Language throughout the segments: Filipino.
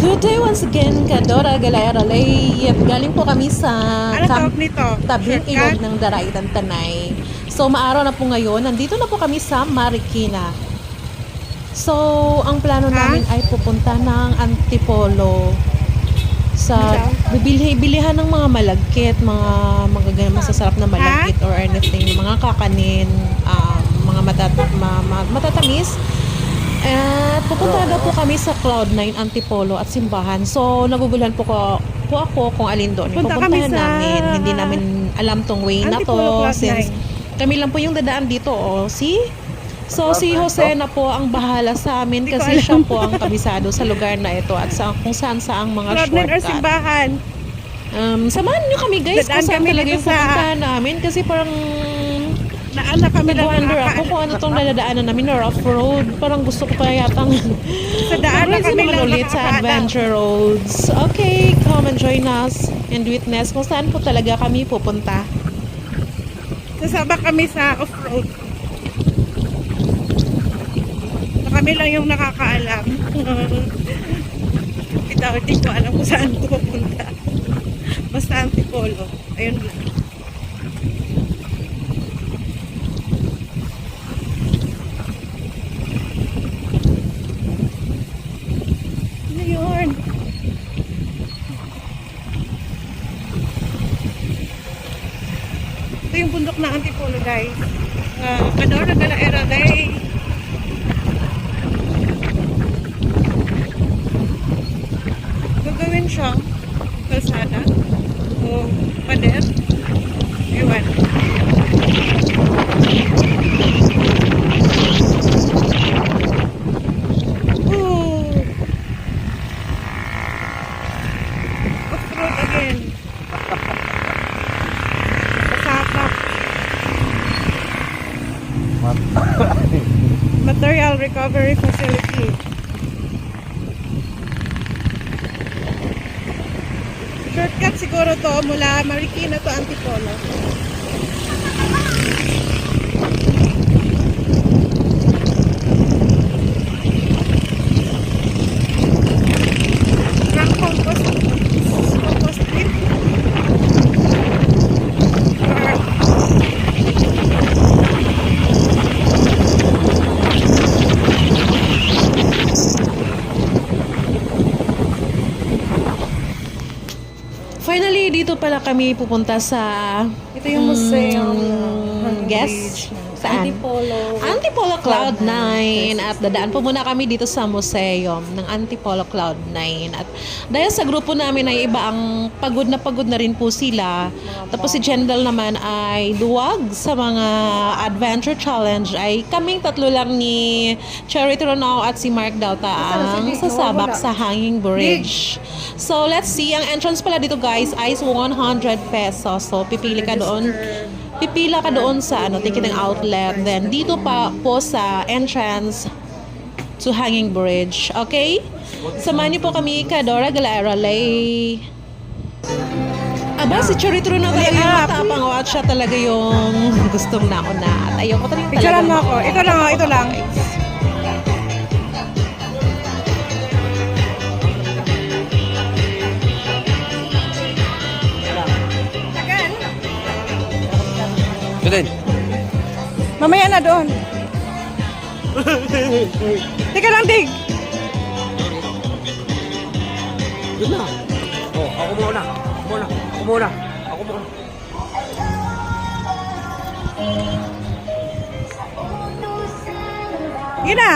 Good day once again, Kadora Galera Lay. Galing po kami sa Ano tawag nito? tabing Shortcut? ilog ng Daraitan, Tanay. So, maaraw na po ngayon. Nandito na po kami sa Marikina. So, ang plano namin ay pupunta ng Antipolo. Sa bilihan ng mga malagkit, mga masasarap na malagkit or anything, mga kakanin, mga matatamis. At pupunta daw po kami sa Cloud9, Antipolo at Simbahan. So, naguguluhan po ako kung alin doon. Punta kami Pupuntahan sa namin. Hindi namin alam tong way na to. Antipolo Cloud9. Since kami lang po yung dadaan dito. Oh, see? So, si Jose na po ang bahala sa amin kasi siya po ang kabisado sa lugar na ito at kung saan saang mga Cloud9 or shortcut. Simbahan. Samahan nyo kami guys Dadaan kung saan kami talaga dito yung pupuntahan namin kasi parang Naanak kami lang nag-wonder ako kung ano tong nadadaanan namin or off-road. Parang gusto ko pa yatang Sa daan na mag-ride kami naman lang ulit sa nakakaalam. adventure roads. Okay, come and join us and witness kung saan po talaga kami pupunta. Sasama kami sa off-road. Kami lang yung nakakaalam. Hindi ko alam kung saan ko pupunta. Basta Antipolo. Ayun lang. Ano yun? Ito yung bundok na Antipolo, guys. Kadora Galaera Day. Gagawin siyang kalsada o pader. Ewan. Off-road again. Pasakap. Material Recovery Facility. Shortcut siguro to mula Marikina to Antipolo. From Compost Street. Finally, dito pala kami pupunta sa Ito yung museum. guest saan? Antipolo. Antipolo Cloud9 at dadaan po muna kami dito sa museum ng Antipolo Cloud9 at dahil sa grupo namin ay iba ang pagod na rin po sila tapos si Jendal naman ay duwag sa mga adventure challenge ay kaming tatlo lang ni Cherry Tronao at si Mark Dauta ang sasabak sa Hanging Bridge. So let's see, ang entrance pala dito guys ay 100 pesos. So pipila ka doon sa ticketing outlet. Then dito pa po sa entrance to Hanging Bridge. Okay? Samahan niyo po kami, Kadora Galera Lay. Aba, si Chorito na talaga yung matapang at siya talaga yung gustong nauna. At ayoko talaga Picturean mo ako. Ito lang, ito lang. Ito din. Mamaya na doon. Teka lang, Dig. Yun na. Oh, ako muna. Ako muna. Yun na.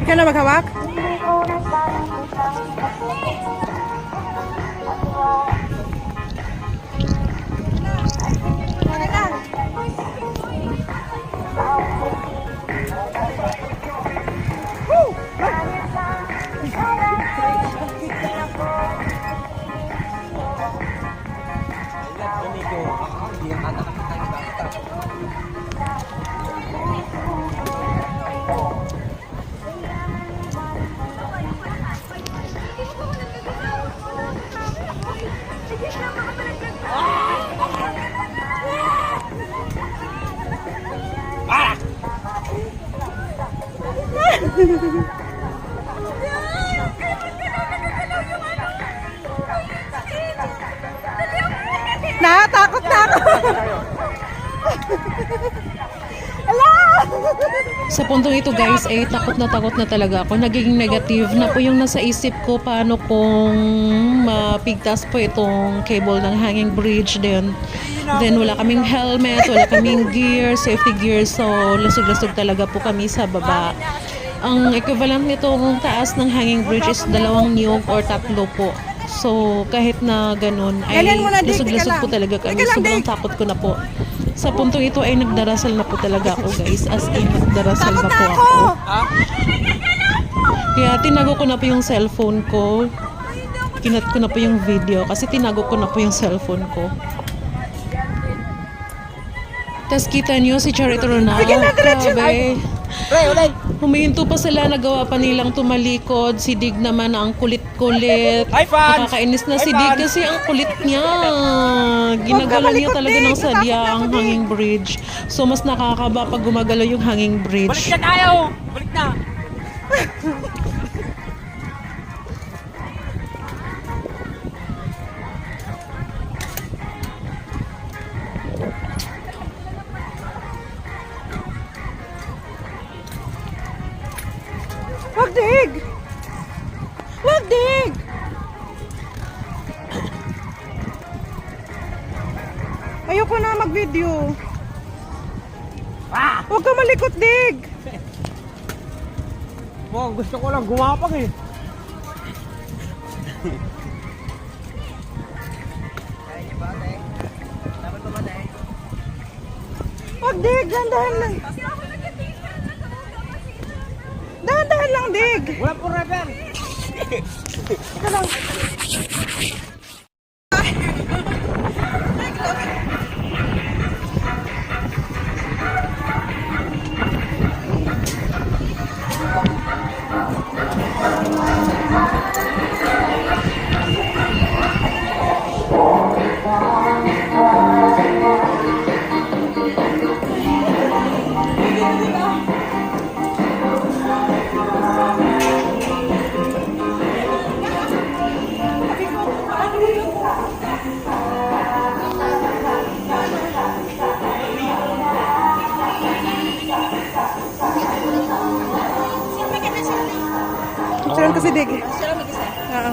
Ikaw na maghawak? Hindi yung tatakot tayo. Sa puntong ito guys ay takot na talaga ako. Nagiging negative na po yung nasa isip ko paano kung mapigtas po itong cable ng hanging bridge. Then wala kaming helmet, wala kaming gear, safety gear. So lusog-lusog talaga po kami sa baba. Ang equivalent nitong taas ng hanging bridge is 2 niyog or 3 po. So kahit na ganun ay Ganyan mo na, Dick. lusog-lusog Teka po lang. talaga kami. Teka lang, Sobrang Dick. takot ko na po. Sa puntong ito ay nagdarasal na po talaga ako guys. As in, nagdarasal na po ako. Kaya tinago ko na po yung cellphone ko. Kinat ko na po yung video kasi tinago ko na po yung cellphone ko. Tapos kita nyo si Charito Ronaldo. Sige na, diretso na. Grabe. Pre, ulay. Huminto pa sila, nagawa pa nilang tumalikod. Si Dig naman ang kulit-kulit. Hi, fans! Nakakainis na Hi, si Dig fans! kasi ang kulit niya. Ginagalaw niya malikot, talaga Dig. ng sadya Natakot ang ako, Dig. hanging bridge. So mas nakakaba pag gumagalaw yung hanging Balik bridge. na tayo. Balik na. Wag dig! Wag dig! Ayoko na mag-video. Huwag ka malikot, dig! Wow, gusto ko lang gumapang eh. Wag dig! Dahan-dahan lang. Dahan-dahan lang, dig! Wala po refer. Ika lang. Picturean kasi dig. Oo.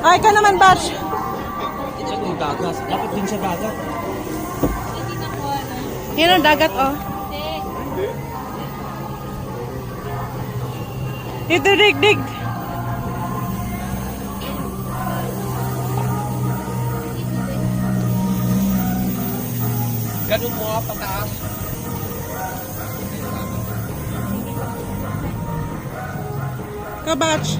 Ay, ka naman, Batch. Ito yung dagat. Dapat din sa dagat. Yan ang dagat, oh. Ito, dig. Ganun mo nga pataas. Ka, Batch.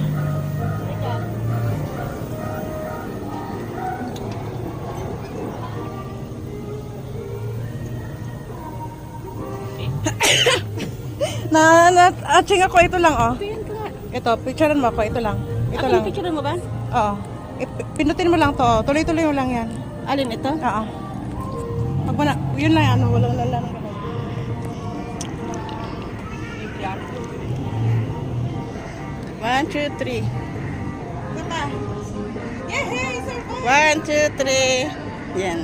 Aching ako, ito lang, oh. Ito, picturean mo ako, ito lang. Ito lang. Picture mo ba? Oo. Pinutin mo lang to, oh. Tuloy-tuloy mo lang yan. Alin ito? Oo. Pag mo na, yun lang, ano, walang lalang. One, two, three. Papa. Yehey, survive! 1, 2, 3. Yan.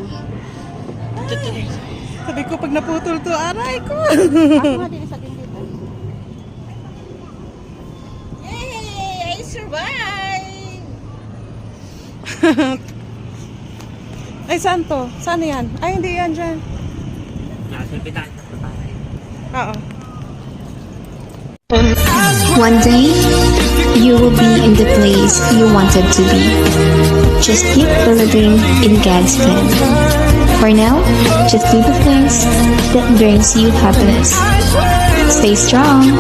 Sabi ko, pag naputol to, aray ko. Ako nga din isa din dito. Yay! I survived! Ay, saan to? Saan yan? Ay, hindi yan dyan. Nasulpitan. Oo. One day, you will be in the place you wanted to be. Just keep believing in God's plan. For now, just do the things that brings you happiness. Stay strong.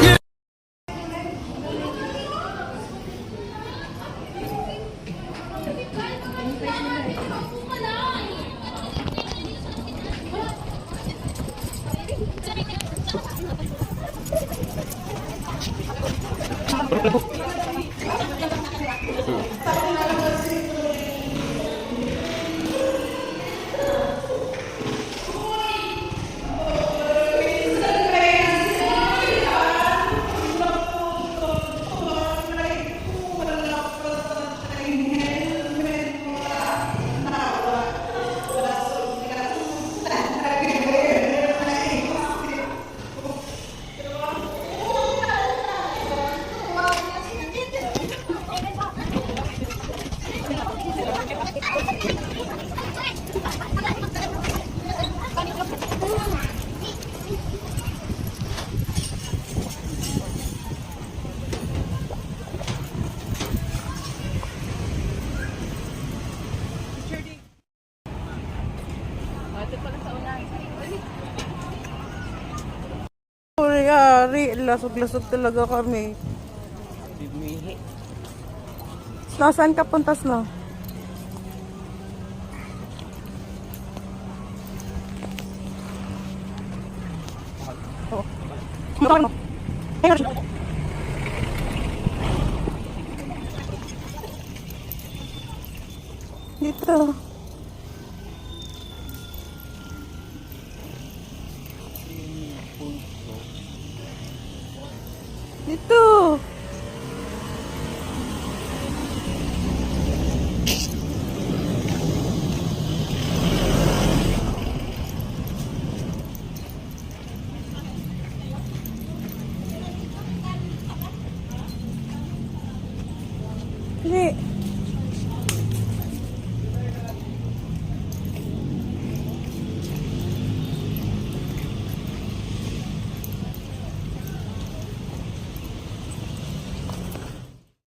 Ari, lasog-lasog talaga kami. Bimihi. Nasaan ka puntas na? Dito. Dito. Hindi.